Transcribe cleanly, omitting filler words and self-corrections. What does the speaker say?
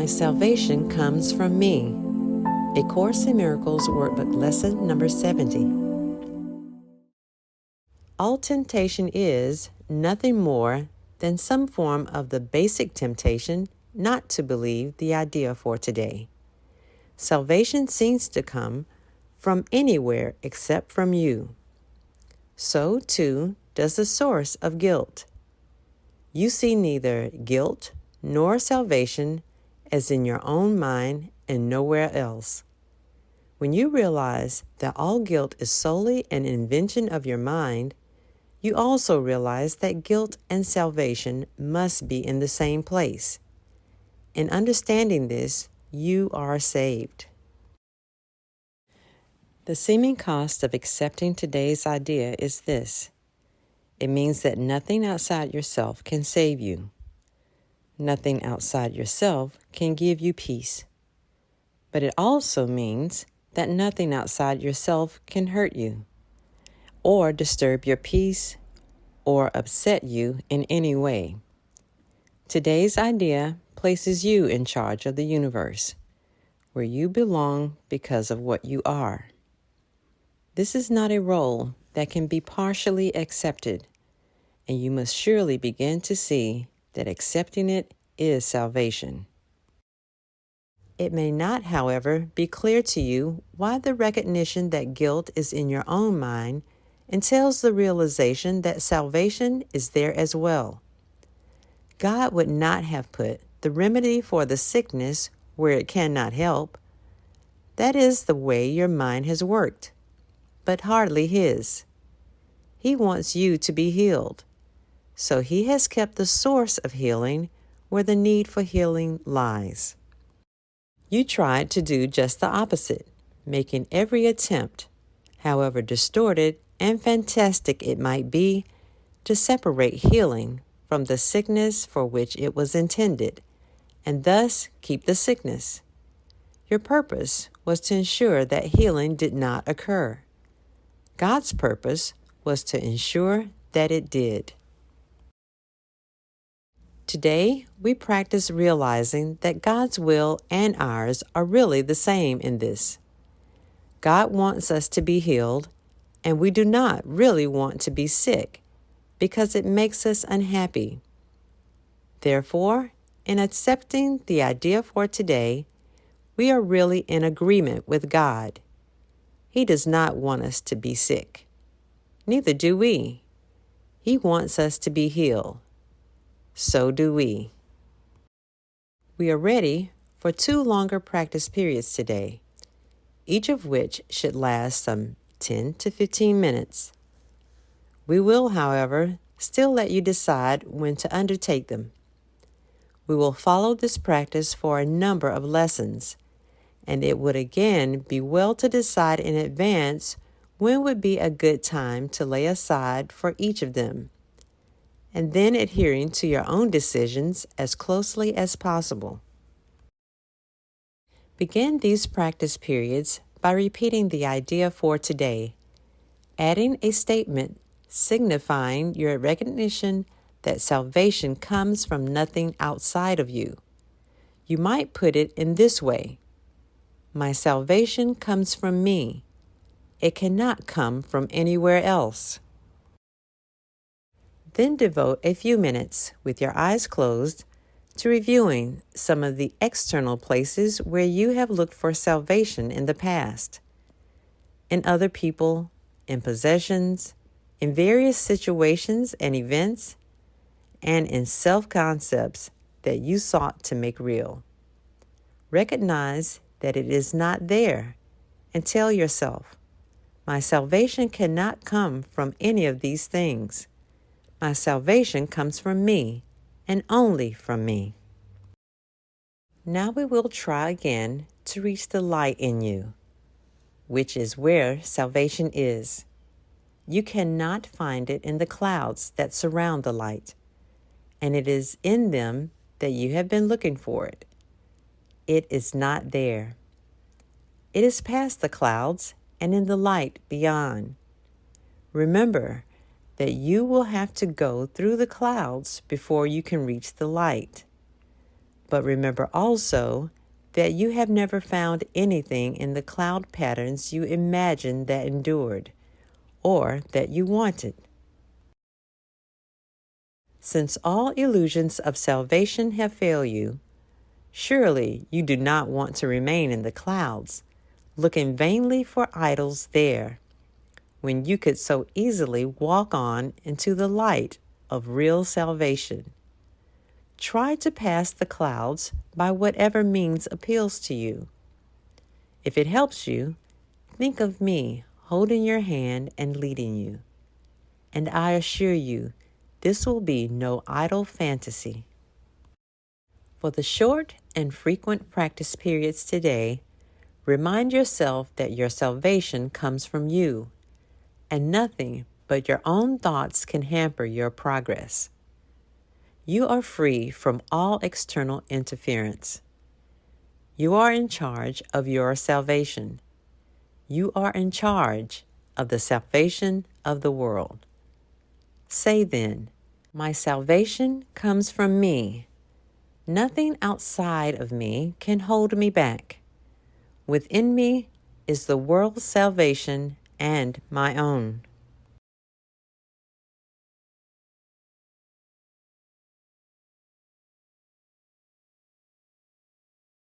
My salvation comes from me. A Course in Miracles Workbook Lesson number 70. All temptation is nothing more than some form of the basic temptation not to believe the idea for today. Salvation seems to come from anywhere except from you. So, too, does the source of guilt. You see neither guilt nor salvation as in your own mind and nowhere else. When you realize that all guilt is solely an invention of your mind, you also realize that guilt and salvation must be in the same place. In understanding this, you are saved. The seeming cost of accepting today's idea is this. It means that nothing outside yourself can save you. Nothing outside yourself can give you peace. But it also means that nothing outside yourself can hurt you, or disturb your peace, or upset you in any way. Today's idea places you in charge of the universe, where you belong because of what you are. This is not a role that can be partially accepted, and you must surely begin to see that accepting it is salvation. It may not, however, be clear to you why the recognition that guilt is in your own mind entails the realization that salvation is there as well. God would not have put the remedy for the sickness where it cannot help. That is the way your mind has worked, but hardly His. He wants you to be healed, so He has kept the source of healing where the need for healing lies. You tried to do just the opposite, making every attempt, however distorted and fantastic it might be, to separate healing from the sickness for which it was intended, and thus keep the sickness. Your purpose was to ensure that healing did not occur. God's purpose was to ensure that it did. Today, we practice realizing that God's will and ours are really the same in this. God wants us to be healed, and we do not really want to be sick because it makes us unhappy. Therefore, in accepting the idea for today, we are really in agreement with God. He does not want us to be sick. Neither do we. He wants us to be healed. So do we. We are ready for 2 longer practice periods today, each of which should last some 10 to 15 minutes. We will, however, still let you decide when to undertake them. We will follow this practice for a number of lessons, and it would again be well to decide in advance when would be a good time to lay aside for each of them, and then adhering to your own decisions as closely as possible. Begin these practice periods by repeating the idea for today, adding a statement signifying your recognition that salvation comes from nothing outside of you. You might put it in this way: My salvation comes from me. It cannot come from anywhere else. Then devote a few minutes, with your eyes closed, to reviewing some of the external places where you have looked for salvation in the past. In other people, in possessions, in various situations and events, and in self-concepts that you sought to make real. Recognize that it is not there, and tell yourself, My salvation cannot come from any of these things. My salvation comes from me, and only from me. Now we will try again to reach the light in you, which is where salvation is. You cannot find it in the clouds that surround the light, and it is in them that you have been looking for it. It is not there. It is past the clouds and in the light beyond. Remember that you will have to go through the clouds before you can reach the light. But remember also that you have never found anything in the cloud patterns you imagined that endured, or that you wanted. Since all illusions of salvation have failed you, surely you do not want to remain in the clouds, looking vainly for idols there, when you could so easily walk on into the light of real salvation. Try to pass the clouds by whatever means appeals to you. If it helps you, think of me holding your hand and leading you. And I assure you, this will be no idle fantasy. For the short and frequent practice periods today, remind yourself that your salvation comes from you, and nothing but your own thoughts can hamper your progress. You are free from all external interference. You are in charge of your salvation. You are in charge of the salvation of the world. Say then, my salvation comes from me. Nothing outside of me can hold me back. Within me is the world's salvation and my own.